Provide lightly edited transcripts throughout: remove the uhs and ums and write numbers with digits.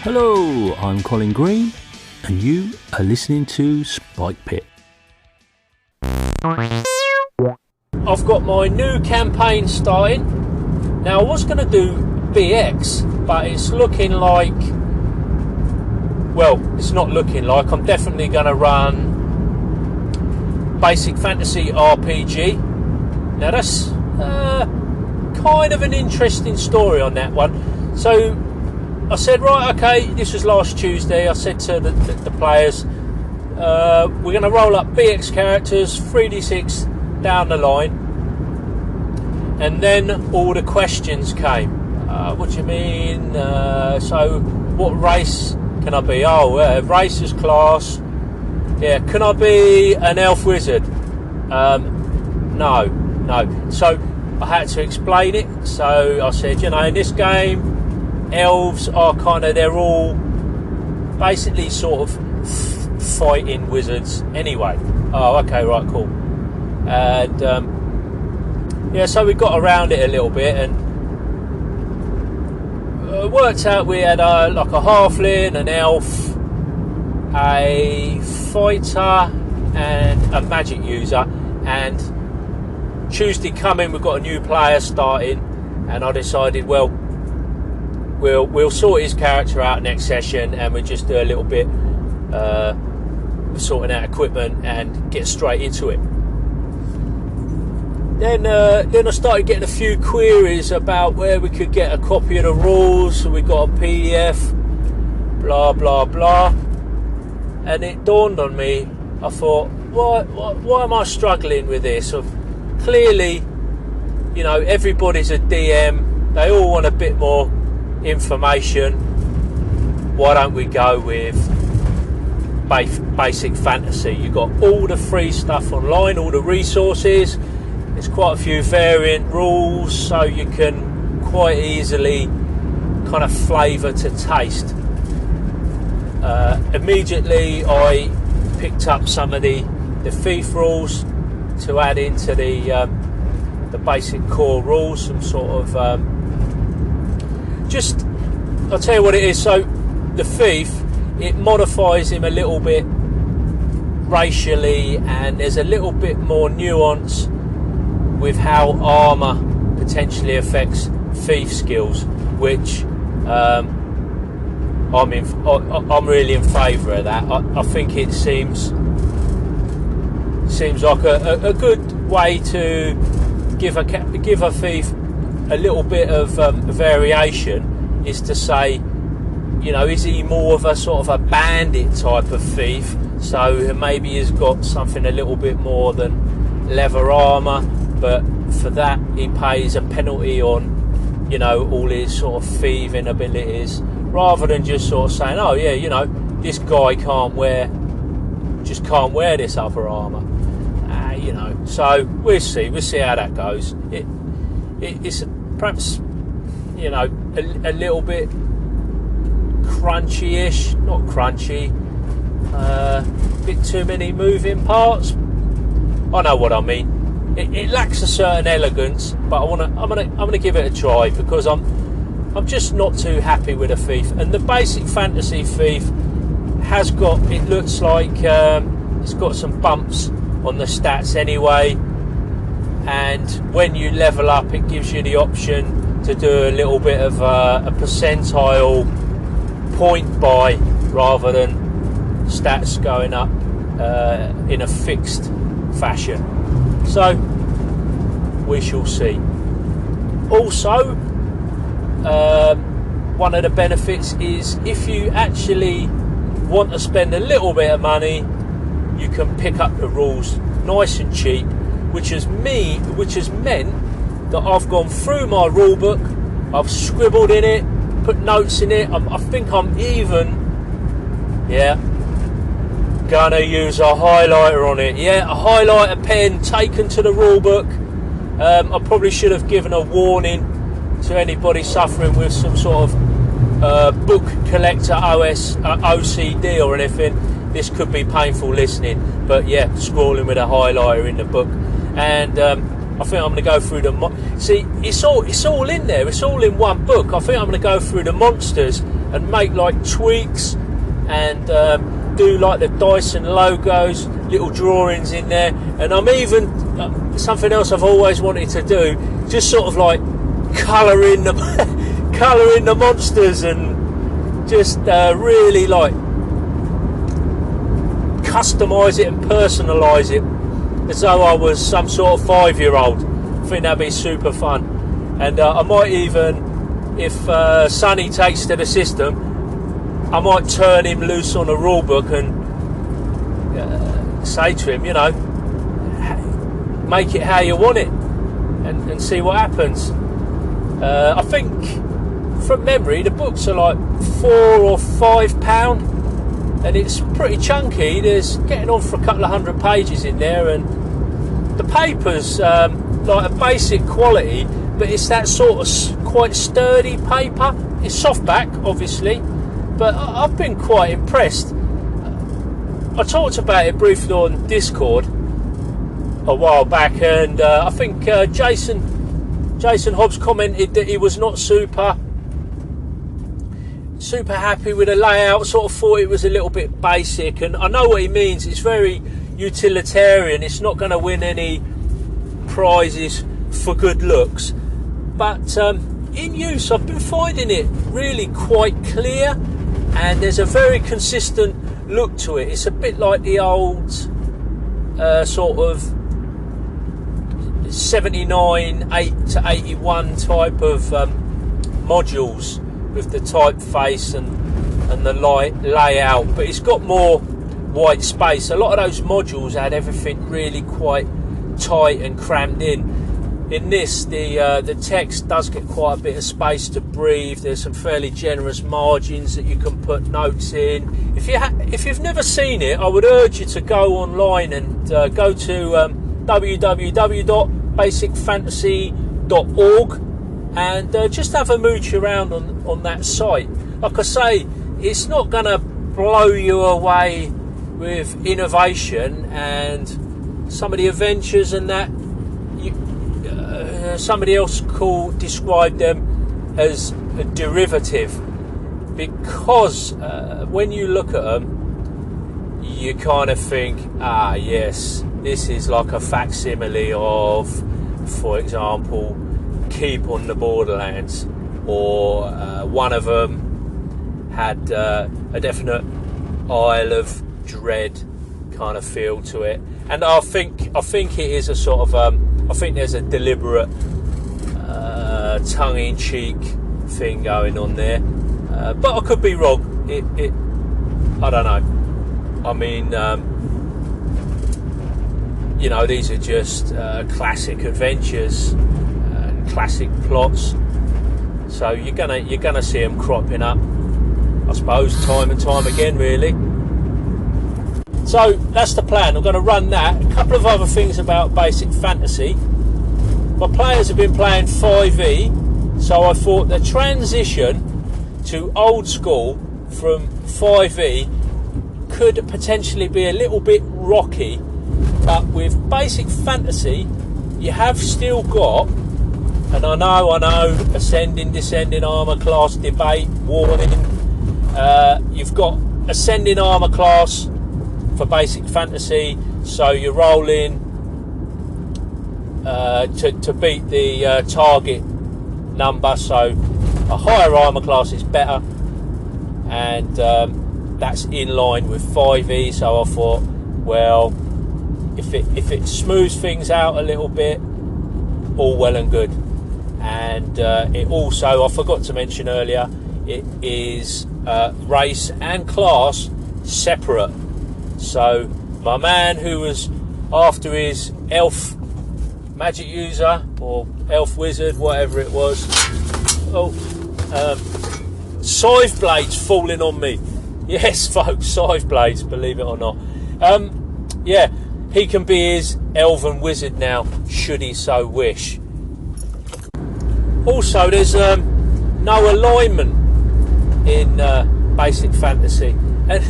Hello, I'm Colin Green, and you are listening to Spike Pit. I've got my new campaign starting. Now, I was going to do BX, but it's looking like... Well, it's not looking like. I'm definitely going to run Basic Fantasy RPG. Now, that's kind of an interesting story on that one. So, I said, right, okay, this was last Tuesday. I said to the players, we're going to roll up BX characters, 3d6 down the line. And then all the questions came. What do you mean? So, what race can I be? Oh, race is class. Yeah, can I be an elf wizard? No. So, I had to explain it. So, I said, in this game, elves are they're all basically sort of fighting wizards anyway. Oh, okay, right, cool. And so we got around it a little bit and worked out we had a halfling, an elf, a fighter and a magic user. And Tuesday coming, we've got a new player starting, and I decided, well, We'll sort his character out next session, and we'll just do a little bit sorting out equipment and get straight into it. Then I started getting a few queries about where we could get a copy of the rules. So we got a PDF, blah blah blah, and it dawned on me. I thought, why am I struggling with this? Clearly, everybody's a DM. They all want a bit more information. Why don't we go with Basic Fantasy? You've got all the free stuff online, all the resources. There's quite a few variant rules, so you can quite easily kind of flavour to taste. Immediately I picked up some of the thief rules to add into the basic core rules, some sort of I'll tell you what it is. So the thief, it modifies him a little bit racially, and there's a little bit more nuance with how armour potentially affects thief skills, which I'm really in favour of that. I think it seems like a good way to give a thief a little bit of variation, is to say, is he more of a sort of a bandit type of thief? So maybe he's got something a little bit more than leather armour, but for that he pays a penalty on, all his sort of thieving abilities, rather than just sort of saying, oh yeah, this guy can't wear this other armour. So we'll see how that goes. It's perhaps, a little bit crunchy-ish, not crunchy, bit too many moving parts. I know what I mean. It lacks a certain elegance, but I'm gonna give it a try, because I'm just not too happy with a thief. And the Basic Fantasy thief has got, it looks like it's got some bumps on the stats anyway, and when you level up it gives you the option to do a little bit of a percentile point buy, rather than stats going up in a fixed fashion. So we shall see. Also, one of the benefits is, if you actually want to spend a little bit of money, you can pick up the rules nice and cheap, which has meant that I've gone through my rule book, I've scribbled in it, put notes in it. I think I'm even gonna use a highlighter on it. A highlighter pen taken to the rule book. I probably should have given a warning to anybody suffering with some sort of book collector OCD or anything. This could be painful listening, but scrawling with a highlighter in the book. And I think I'm going to go through see, it's all in there. It's all in one book. I think I'm going to go through the monsters and make like tweaks and do like the Dyson logos, little drawings in there. And I'm even something else I've always wanted to do, just sort of like colouring the monsters and just really like customise it and personalise it as though I was some sort of 5-year-old. I think that'd be super fun. And I might even, if Sonny takes to the system, I might turn him loose on a rule book and say to him, you know, make it how you want it and see what happens. I think from memory the books are like £4 or £5 and it's pretty chunky. There's getting on for a couple of 100 pages in there, and the paper's like a basic quality, but it's that sort of quite sturdy paper. It's softback obviously, but I've been quite impressed. I talked about it briefly on Discord a while back, and I think Jason Hobbs commented that he was not super happy with the layout, sort of thought it was a little bit basic, and I know what he means. It's very utilitarian. It's not going to win any prizes for good looks, but in use I've been finding it really quite clear, and there's a very consistent look to it. It's a bit like the old sort of 79, 8 to 81 type of modules with the typeface and the layout, but it's got more white space. A lot of those modules had everything really quite tight and crammed in. In this, the text does get quite a bit of space to breathe. There's some fairly generous margins that you can put notes in. If you've never seen it, I would urge you to go online and go to www.basicfantasy.org and just have a mooch around on that site. Like I say, it's not going to blow you away with innovation and some of the adventures and that. Somebody else described them as a derivative, because when you look at them, you kind of think, yes, this is like a facsimile of, for example, Keep on the Borderlands, or one of them had a definite Isle of Dread kind of feel to it, and I think it is a sort of I think there's a deliberate tongue-in-cheek thing going on there, but I could be wrong. I don't know. I mean, you know, these are just classic adventures. Classic plots, so you're gonna see them cropping up, I suppose, time and time again, really. So that's the plan. I'm going to run that. A couple of other things about Basic Fantasy. My players have been playing 5e, so I thought the transition to old school from 5e could potentially be a little bit rocky, but with Basic Fantasy you have still got, and I know, ascending, descending armour class debate, warning. You've got ascending armour class for Basic Fantasy, so you're rolling to beat the target number, so a higher armour class is better, and that's in line with 5e. So I thought, well, if it smooths things out a little bit, all well and good. And it also, I forgot to mention earlier, it is race and class separate. So my man who was after his elf magic user or elf wizard, whatever it was, scythe blades falling on me. Yes, folks, scythe blades, believe it or not. Yeah, he can be his elven wizard now, should he so wish. Also, there's no alignment in Basic Fantasy, and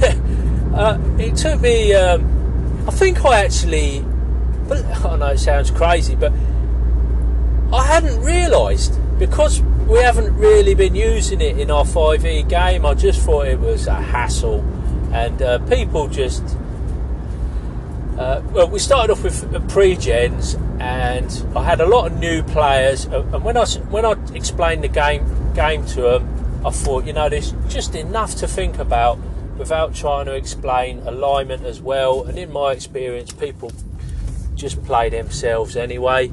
it took me. I think I actually. I know it sounds crazy, but I hadn't realised, because we haven't really been using it in our 5e game. I just thought it was a hassle, and people just well, we started off with pre-gens, and I had a lot of new players, and when I explained the game to them, I thought, there's just enough to think about without trying to explain alignment as well. And in my experience, people just play themselves anyway,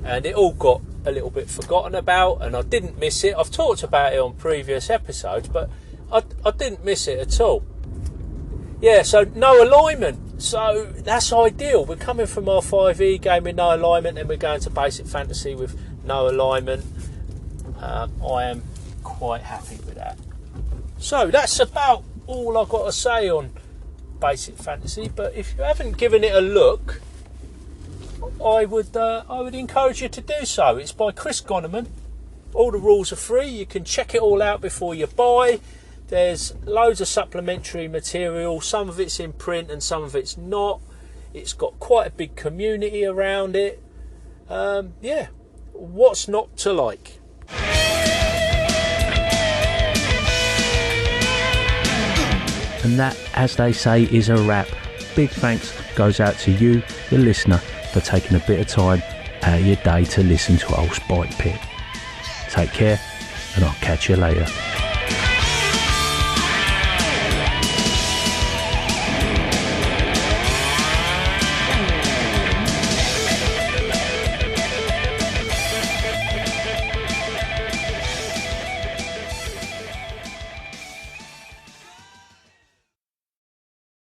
and it all got a little bit forgotten about, and I didn't miss it. I've talked about it on previous episodes, but I didn't miss it at all. Yeah, so no alignment, so that's ideal. We're coming from our 5e game with no alignment, and we're going to Basic Fantasy with no alignment. I am quite happy with that. So that's about all I've got to say on Basic Fantasy, but if you haven't given it a look, I would encourage you to do so. It's by Chris Gonnerman. All the rules are free. You can check it all out before you buy. There's loads of supplementary material. Some of it's in print and some of it's not. It's got quite a big community around it. Yeah, what's not to like? And that, as they say, is a wrap. Big thanks goes out to you, the listener, for taking a bit of time out of your day to listen to old Spike Pit. Take care, and I'll catch you later.